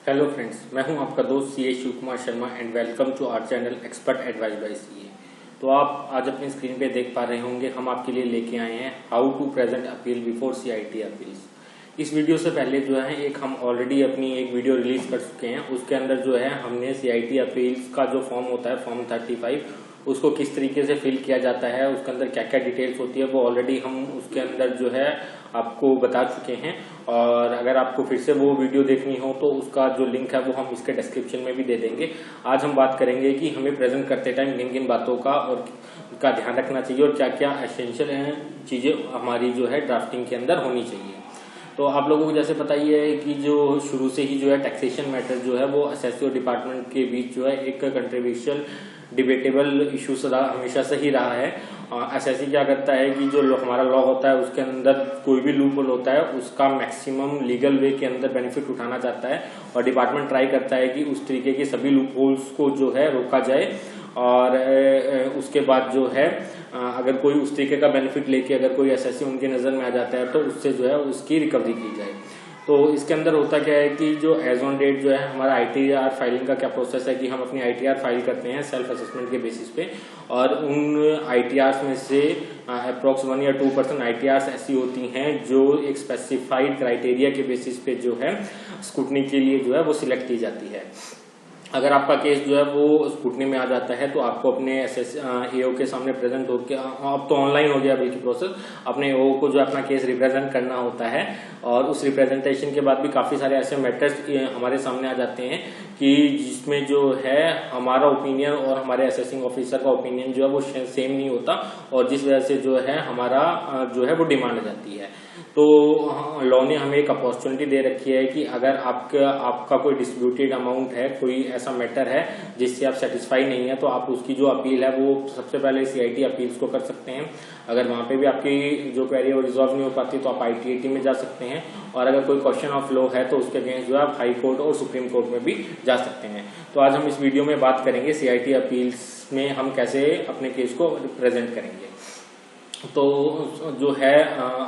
Hello friends, मैं हूं आपका दोस्त CA Shiv Kumar Sharma and welcome to our channel expert advice by CA. तो आप आज अपनी स्क्रीन पे देख पा रहे होंगे, हम आपके लिए लेके आए हैं how to present appeal before CIT appeals. इस वीडियो से पहले जो है हम ऑलरेडी अपनी एक वीडियो रिलीज कर चुके हैं। उसके अंदर जो है हमने सीआईटी अपील्स का जो फॉर्म होता है फॉर्म 35 उसको किस तरीके से फिल किया जाता है, उसके अंदर क्या क्या डिटेल्स होती है, वो ऑलरेडी हम उसके अंदर जो है आपको बता चुके हैं। और अगर आपको फिर से वो वीडियो देखनी हो तो उसका जो लिंक है वो हम इसके डिस्क्रिप्शन में भी दे देंगे। आज हम बात करेंगे कि हमें प्रेजेंट करते टाइम किन किन बातों का और का ध्यान रखना चाहिए और क्या क्या एसेंशियल चीजें हमारी जो है ड्राफ्टिंग के अंदर होनी चाहिए। तो आप लोगों को जैसे पता ही है कि जो शुरू से ही जो है टैक्सेशन मैटर जो है वो एसएससी और डिपार्टमेंट के बीच जो है एक कंट्रोवर्शियल डिबेटेबल इशू हमेशा से ही रहा है। एसएससी क्या करता है कि जो हमारा लॉ होता है उसके अंदर कोई भी लूप होल होता है उसका मैक्सिमम लीगल वे के अंदर बेनिफिट उठाना चाहता है, और डिपार्टमेंट ट्राई करता है कि उस तरीके के सभी लूप होल्स को जो है रोका जाए। और उसके बाद जो है अगर कोई उस तरीके का बेनिफिट लेके अगर कोई एसएससी उनकी नज़र में आ जाता है तो उससे जो है उसकी रिकवरी की जाए। तो इसके अंदर होता क्या है कि जो एज ऑन डेट जो है हमारा आईटीआर फाइलिंग का क्या प्रोसेस है कि हम अपनी आईटीआर फाइल करते हैं सेल्फ असेसमेंट के बेसिस पे, और उन आईटीआर में से अप्रोक्स 1 या 2% आईटीआर ऐसी होती हैं जो एक स्पेसिफाइड क्राइटेरिया के बेसिस पे जो है स्क्रूटनी के लिए जो है वो सिलेक्ट की जाती है। अगर आपका केस जो है वो स्क्रूटनी में आ जाता है तो आपको अपने एओ के सामने प्रेजेंट होकर, अब तो ऑनलाइन हो गया बल्कि प्रोसेस, अपने एओ को जो अपना केस रिप्रेजेंट करना होता है। और उस रिप्रेजेंटेशन के बाद भी काफी सारे ऐसे मैटर्स हमारे सामने आ जाते हैं कि जिसमें जो है हमारा ओपिनियन और हमारे असेसिंग ऑफिसर का ओपिनियन जो है वो सेम नहीं होता, और जिस वजह से जो है हमारा जो है वो डिमांड आ जाती है। तो लॉ ने हमें एक अपॉर्चुनिटी दे रखी है कि अगर आपका कोई डिस्प्यूटेड अमाउंट है, कोई ऐसा मैटर है जिससे आप सेटिस्फाई नहीं है, तो आप उसकी जो अपील है वो सबसे पहले सीआईटी अपील्स को कर सकते हैं। अगर वहां पे भी आपकी जो क्वेरी है वो रिजॉल्व नहीं हो पाती तो आप आईटीएटी में जा सकते हैं, और अगर कोई क्वेश्चन ऑफ लॉ है तो उसके अगेंस्ट जो है आप हाई कोर्ट और सुप्रीम कोर्ट में भी जा सकते हैं। तो आज हम इस वीडियो में बात करेंगे सीआईटी अपील्स में हम कैसे अपने केस को प्रेजेंट करेंगे। तो जो है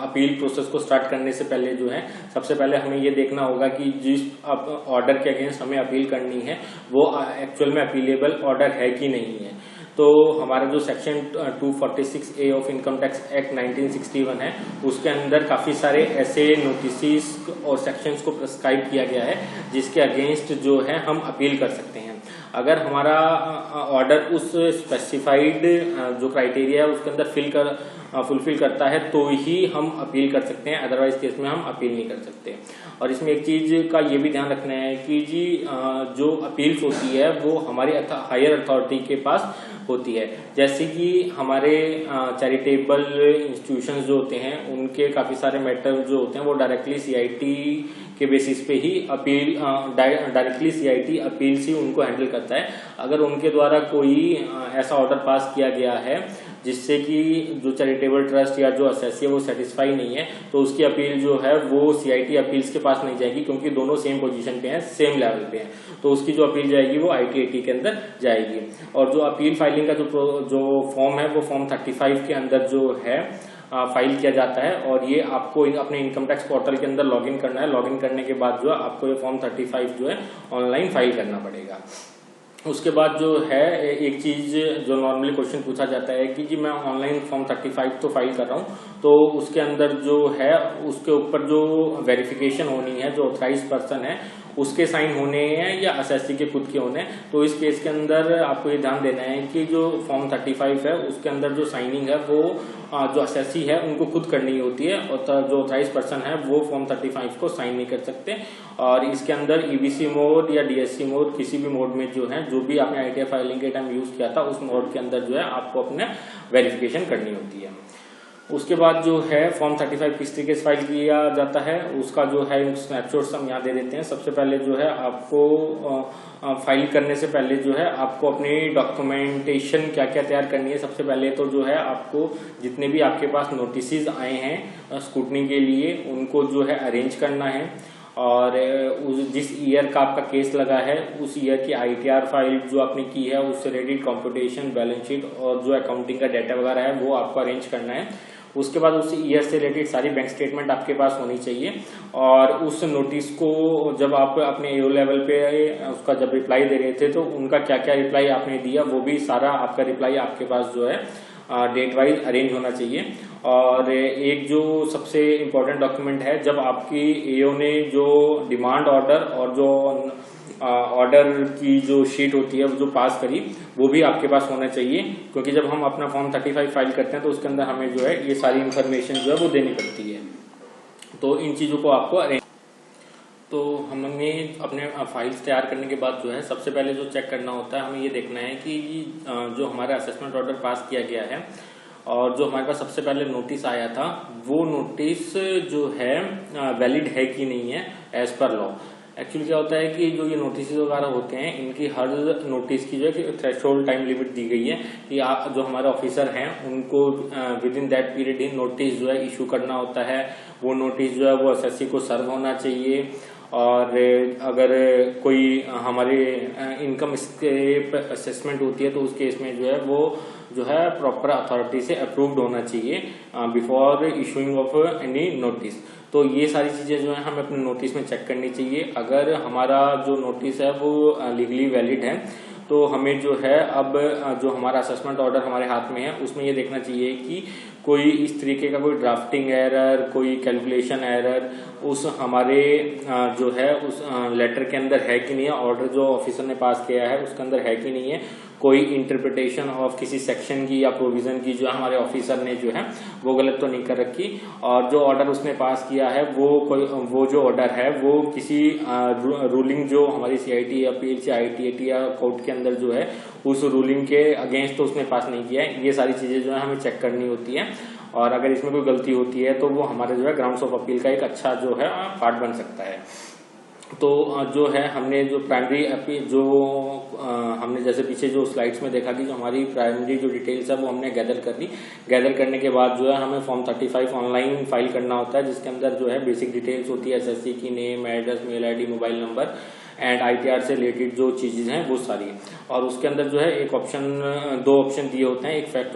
अपील प्रोसेस को स्टार्ट करने से पहले जो है सबसे पहले हमें ये देखना होगा कि जिस ऑर्डर के अगेंस्ट हमें अपील करनी है वो एक्चुअल में अपीलेबल ऑर्डर है कि नहीं है। तो हमारा जो section 246A of income tax act 1961 है उसके अंदर काफी सारे ऐसे नोटिस और सेक्शंस को प्रिस्क्राइब किया गया है जिसके अगेंस्ट जो है हम अपील कर सकते हैं। अगर हमारा ऑर्डर उस स्पेसिफाइड जो क्राइटेरिया है उसके अंदर फुलफिल करता है तो ही हम अपील कर सकते हैं, अदरवाइज केस में हम अपील नहीं कर सकते। और इसमें एक चीज का ये भी ध्यान रखना है कि जी जो अपील्स होती है वो हमारी हायर अथॉरिटी के पास होती है। जैसे कि हमारे चैरिटेबल इंस्टीट्यूशंस जो होते हैं उनके काफी सारे मैटर जो होते हैं वो डायरेक्टली सीआईटी के बेसिस पे ही अपील डायरेक्टली सीआईटी अपील से उनको हैंडल करता है। अगर उनके द्वारा कोई ऐसा ऑर्डर पास किया गया है जिससे कि जो चैरिटेबल ट्रस्ट या जो असेसी है वो सेटिस्फाई नहीं है तो उसकी अपील जो है वो सीआईटी अपील्स के पास नहीं जाएगी, क्योंकि दोनों सेम पोजीशन पे हैं, सेम लेवल पे हैं। तो उसकी जो अपील जाएगी वो आईटीएटी के अंदर जाएगी। और जो अपील फाइलिंग का जो फॉर्म है वो फॉर्म 35 के अंदर जो है फाइल किया जाता है, और ये आपको अपने इनकम टैक्स पोर्टल के अंदर लॉगिन करना है। लॉगिन करने के बाद जो है आपको ये फॉर्म 35 जो है ऑनलाइन फाइल करना पड़ेगा। उसके बाद जो है एक चीज जो नॉर्मली क्वेश्चन पूछा जाता है कि जी मैं ऑनलाइन फॉर्म 35 तो फाइल कर रहा हूँ, तो उसके अंदर जो है उसके ऊपर जो वेरिफिकेशन होनी है, जो ऑथराइज्ड पर्सन है उसके साइन होने हैं या असेसी के खुद के होने हैं। तो इस केस के अंदर आपको ये ध्यान देना है कि जो फॉर्म 35 है उसके अंदर जो साइनिंग है वो जो असेसी है उनको खुद करनी होती है, और जो ऑथराइज्ड पर्सन है वो फॉर्म 35 को साइन नहीं कर सकते। और इसके अंदर ईबीसी मोड या डीएससी मोड किसी भी मोड में जो है जो भी आपने आईटीआर फाइलिंग के टाइम यूज किया था उस मोड के अंदर जो है आपको अपने वेरिफिकेशन करनी होती है। उसके बाद जो है फॉर्म 35 किस तरीके से फाइल किया जाता है उसका जो है स्नैपशॉट हम यहाँ दे देते हैं। सबसे पहले जो है आपको फाइल करने से पहले जो है आपको अपनी डॉक्यूमेंटेशन क्या क्या तैयार करनी है। सबसे पहले तो जो है आपको जितने भी आपके पास नोटिस आए हैं स्क्रूटनी के लिए उनको जो है अरेंज करना है, और जिस ईयर का आपका केस लगा है उस ईयर की आईटीआर फाइल जो आपने की है उससे रिलेटेड कंप्यूटेशन, बैलेंस शीट और जो अकाउंटिंग का डाटा वगैरह है वो आपको अरेंज करना है। उसके बाद उस ईयर से रिलेटेड सारी बैंक स्टेटमेंट आपके पास होनी चाहिए। और उस नोटिस को जब आप अपने एओ लेवल पे उसका जब रिप्लाई दे रहे थे तो उनका क्या क्या रिप्लाई आपने दिया, वो भी सारा आपका रिप्लाई आपके पास जो है डेट वाइज अरेंज होना चाहिए। और एक जो सबसे इम्पोर्टेंट डॉक्यूमेंट है, जब आपकी एओ ने जो डिमांड ऑर्डर और जो ऑर्डर की जो शीट होती है वो जो पास करी, वो भी आपके पास होना चाहिए, क्योंकि जब हम अपना फॉर्म 35 फाइल करते हैं तो उसके अंदर हमें जो है ये सारी इंफॉर्मेशन जो है वो देनी पड़ती है। तो इन चीजों को आपको अरेंज, तो हमने अपने फाइल्स तैयार करने के बाद जो है सबसे पहले जो चेक करना होता है, हमें ये देखना है कि जो हमारा असेसमेंट ऑर्डर पास किया गया है और जो हमारे पास सबसे पहले नोटिस आया था, वो नोटिस जो है वैलिड है कि नहीं है एज पर लॉ। एक्चुअली क्या होता है कि जो ये नोटिस वगैरह होते हैं, इनकी हर नोटिस की जो है थ्रेशोल्ड टाइम लिमिट दी गई है कि आप जो हमारे ऑफिसर हैं उनको with in that period in notice जो है इशू करना होता है। वो नोटिस जो है वो एसएससी को सर्व होना चाहिए। और अगर कोई हमारे इनकम असेसमेंट होती है तो उस केस में जो है वो जो है प्रॉपर अथॉरिटी से अप्रूव्ड होना चाहिए before issuing of any notice. तो ये सारी चीजें जो है हमें अपने नोटिस में चेक करनी चाहिए। अगर हमारा जो नोटिस है वो लीगली वैलिड है तो हमें जो है अब जो हमारा असेसमेंट ऑर्डर हमारे हाथ में है उसमें ये देखना चाहिए कि कोई इस तरीके का कोई ड्राफ्टिंग एरर, कोई कैलकुलेशन एरर उस हमारे जो है उस लेटर के अंदर है कि नहीं है, ऑर्डर जो ऑफिसर ने पास किया है उसके अंदर है कि नहीं है, कोई इंटरप्रिटेशन ऑफ किसी सेक्शन की या प्रोविजन की जो हमारे ऑफिसर ने जो है वो गलत तो नहीं कर रखी, और जो ऑर्डर उसने पास किया है वो जो ऑर्डर है वो किसी रूलिंग जो हमारी सीआईटी या पीएलसी आईटीएटी या कोर्ट के अंदर जो है उस रूलिंग के अगेंस्ट तो उसने पास नहीं किया है। ये सारी चीजें जो है हमें चेक करनी होती है, और अगर इसमें कोई गलती होती है तो वो हमारे जो है ग्राउंड्स ऑफ अपील का एक अच्छा जो है पार्ट बन सकता है। तो जो है हमने जो प्राइमरी अपील जो हमने जैसे पीछे जो स्लाइड्स में देखा कि जो हमारी प्राइमरी जो डिटेल्स है वो हमने गैदर कर ली। गैदर करने के बाद जो है हमें फॉर्म 35 ऑनलाइन फाइल करना होता है, जिसके अंदर जो है बेसिक डिटेल्स होती है, एसएससी की name, address, mail ID, mobile number and ITR से रिलेटेड जो चीजें हैं वो सारी। और उसके अंदर जो है एक ऑप्शन, दो ऑप्शन दिए होते हैं, एक fact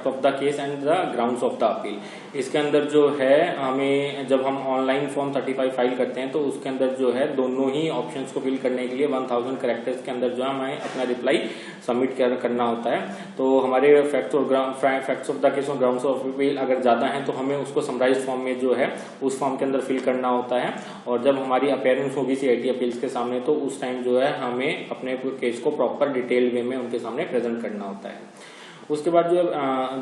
of the case and the grounds of the appeal. इसके अंदर जो है हमें जब हम ऑनलाइन फॉर्म 35 फाइल करते हैं तो उसके अंदर जो है दोनों ही ऑप्शंस को फिल करने के लिए 1000 कैरेक्टर्स के अंदर जो है हमें अपना रिप्लाई सबमिट करना होता है। तो हमारे फैक्ट्स ऑफ द केस और ग्राउंड्स ऑफ अपील अगर ज्यादा है तो हमें उसको समराइज फॉर्म में जो है उस फॉर्म के अंदर फिल करना होता है, और जब हमारी अपेयरेंस होगी सीआईटी अपील्स के सामने तो उस टाइम जो है हमें अपने केस को प्रॉपर डिटेल वे में उनके सामने प्रेजेंट करना होता है। उसके बाद जो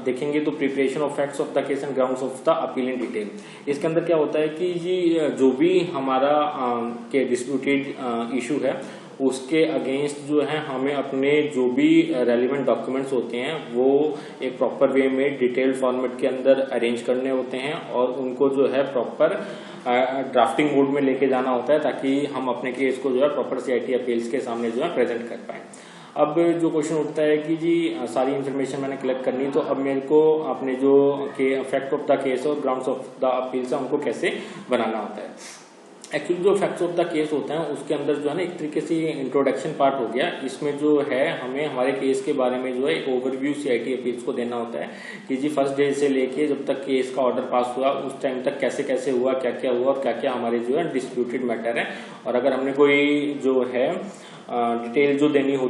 देखेंगे तो preparation of facts of the case and grounds of the appeal in detail. इसके अंदर क्या होता है कि ये जो भी हमारा के डिस्प्यूटेड इशू है उसके अगेंस्ट जो है हमें अपने जो भी रेलिवेंट डॉक्यूमेंट्स होते हैं वो एक प्रॉपर वे में डिटेल्ड फॉर्मेट के अंदर अरेंज करने होते हैं, और उनको जो है प्रॉपर ड्राफ्टिंग मोड में लेके जाना होता है ताकि हम अपने केस को जो है प्रॉपर सीआईटी अपील्स के सामने जो है प्रेजेंट कर पाए। अब जो क्वेश्चन उठता है कि जी सारी इन्फॉर्मेशन मैंने कलेक्ट करनी, तो अब मेरे को अपने जो फैक्ट ऑफ द केस और ग्राउंड्स ऑफ द अपील्स है उनको कैसे बनाना होता है। एक्चुअली जो फैक्ट्स ऑफ द केस होते हैं उसके अंदर जो है ना एक तरीके से इंट्रोडक्शन पार्ट हो गया। इसमें जो है हमें हमारे केस के बारे में जो है एक ओवरव्यू सीआईटी अपील्स को देना होता है कि जी फर्स्ट डे से लेके जब तक केस का ऑर्डर पास हुआ उस टाइम तक कैसे कैसे हुआ, क्या क्या हुआ और क्या क्या हमारे जो है डिस्प्यूटेड मैटर है। और अगर हमने कोई जो है डिटेल जो देनी हो,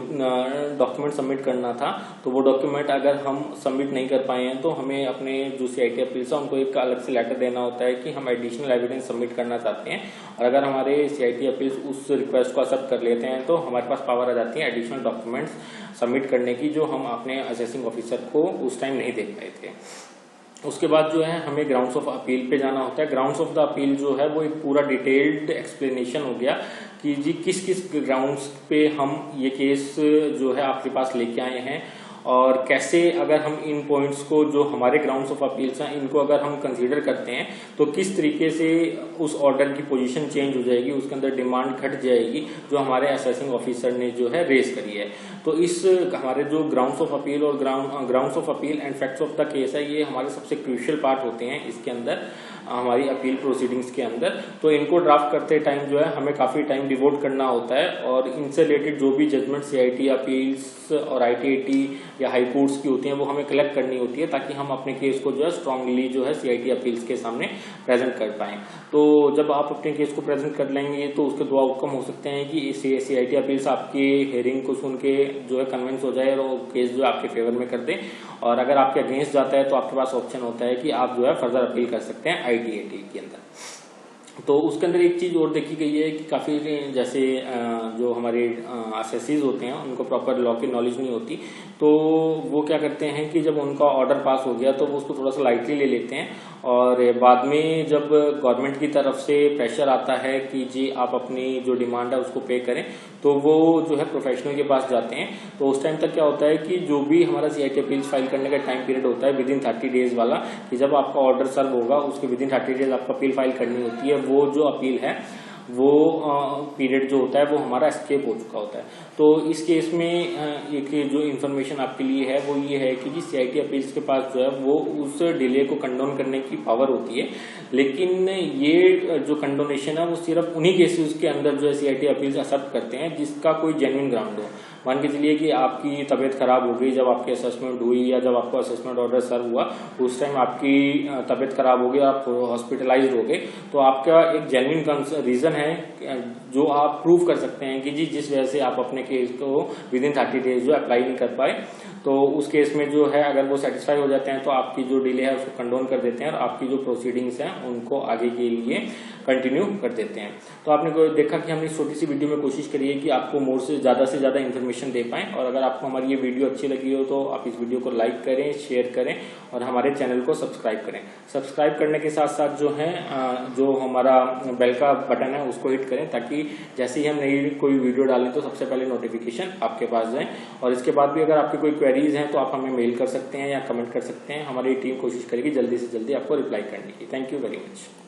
डॉक्यूमेंट सबमिट करना था, तो वो डॉक्यूमेंट अगर हम सबमिट नहीं कर पाए हैं तो हमें अपने जो सीआईटी अपील्स है उनको एक अलग से लेटर देना होता है कि हम एडिशनल एविडेंस सबमिट करना चाहते हैं। और अगर हमारे सीआईटी अपील्स उस रिक्वेस्ट को एक्सेप्ट कर लेते हैं तो हमारे पास पावर आ जाती है एडिशनल डॉक्यूमेंट्स सबमिट करने की, जो हम अपने असेसिंग ऑफिसर को उस टाइम नहीं दे पाए थे। उसके बाद जो है हमें ग्राउंड्स ऑफ अपील पे जाना होता है। ग्राउंड्स ऑफ द अपील जो है वो एक पूरा डिटेल्ड एक्सप्लेनेशन हो गया कि जी किस किस ग्राउंड्स पे हम ये केस जो है आपके पास लेके आए हैं, और कैसे अगर हम इन पॉइंट्स को जो हमारे ग्राउंड्स ऑफ अपील्स हैं इनको अगर हम कंसीडर करते हैं तो किस तरीके से उस ऑर्डर की पोजीशन चेंज हो जाएगी, उसके अंदर डिमांड घट जाएगी जो हमारे असेसिंग ऑफिसर ने जो है रेज करी है। तो इस हमारे जो ग्राउंड्स ऑफ अपील और grounds of appeal and facts of the case है, ये हमारे सबसे क्रूशियल पार्ट होते हैं इसके अंदर। हमारी अपील प्रोसीडिंग्स के अंदर। तो इनको ड्राफ्ट करते टाइम जो है हमें काफ़ी टाइम डिवोट करना होता है और इनसे रिलेटेड जो भी जजमेंट CIT अपील्स और ITAT या हाई कोर्ट्स की होती हैं वो हमें कलेक्ट करनी होती है, ताकि हम अपने केस को जो है स्ट्रांगली जो है CIT अपील्स के सामने प्रेजेंट कर पाएँ। तो जब आप अपने केस को प्रेजेंट कर लेंगे तो उसके दो आउटकम हो सकते हैं कि CIT अपील्स आपकी हेयरिंग को सुन के जो है कन्विंस हो जाए और केस जो है आपके फेवर में कर दे, और अगर आपके अगेंस्ट जाता है तो आपके पास ऑप्शन होता है कि आप जो है फर्दर अपील कर सकते हैं ITAT के अंदर। तो उसके अंदर एक चीज़ और देखी गई है कि काफ़ी जैसे जो हमारे असेसीज होते हैं उनको प्रॉपर लॉ की नॉलेज नहीं होती, तो वो क्या करते हैं कि जब उनका ऑर्डर पास हो गया तो वो उसको थोड़ा सा लाइटली ले लेते हैं, और बाद में जब गवर्नमेंट की तरफ से प्रेशर आता है कि जी आप अपनी जो डिमांड है उसको पे करें, तो वो जो है प्रोफेशनल के पास जाते हैं। तो उस टाइम तक क्या होता है कि जो भी हमारा CIT अपील्स फाइल करने का टाइम पीरियड होता है विदिन 30 डेज वाला, कि जब आपका ऑर्डर सर्व होगा उसके विदिन 30 डेज आपका अपील फाइल करनी होती है, वो जो अपील है वो पीरियड जो होता है वो हमारा एस्केप हो चुका होता है। तो इस केस में एक जो इन्फॉर्मेशन आपके लिए है वो ये है कि जी CIT अपील्स के पास जो है वो उस डिले को कंडोन करने की पावर होती है, लेकिन ये जो कंडोनेशन है वो सिर्फ उन्हीं केसेस के अंदर जो है CIT अपील्स एक्सेप्ट करते हैं जिसका कोई जेन्युइन ग्राउंड हो। मान के चलिए कि आपकी तबीयत खराब हो गई जब आपकी असेसमेंट हुई या जब आपका असेसमेंट ऑर्डर सर्व हुआ, उस टाइम आपकी तबीयत खराब हो गई, आप हॉस्पिटलाइज हो गए, तो आपका एक जेन्युइन रीजन है जो आप प्रूव कर सकते हैं कि जी जिस वजह से आप अपने केस को विदिन 30 डेज जो अप्लाई नहीं कर पाए, तो उस केस में जो है अगर वो सेटिस्फाई हो जाते हैं तो आपकी जो डिले है उसको कंडोन कर देते हैं और आपकी जो प्रोसीडिंग्स हैं उनको आगे के लिए कंटिन्यू कर देते हैं। तो आपने को देखा कि हमने इस छोटी सी वीडियो में कोशिश करी है कि आपको मोर से ज़्यादा इन्फॉर्मेशन दे पाएं, और अगर आपको हमारी ये वीडियो अच्छी लगी हो तो आप इस वीडियो को लाइक करें, शेयर करें और हमारे चैनल को सब्सक्राइब करें। सब्सक्राइब करने के साथ साथ जो है जो हमारा बेल का बटन है उसको हिट करें, ताकि जैसे ही हम नई कोई वीडियो डालें तो सबसे पहले नोटिफिकेशन आपके पास जाए। और इसके बाद भी अगर आपकी कोई क्वेरीज हैं तो आप हमें मेल कर सकते हैं या कमेंट कर सकते हैं, हमारी टीम कोशिश करेगी जल्दी से जल्दी आपको रिप्लाई करने की। Thank you very much.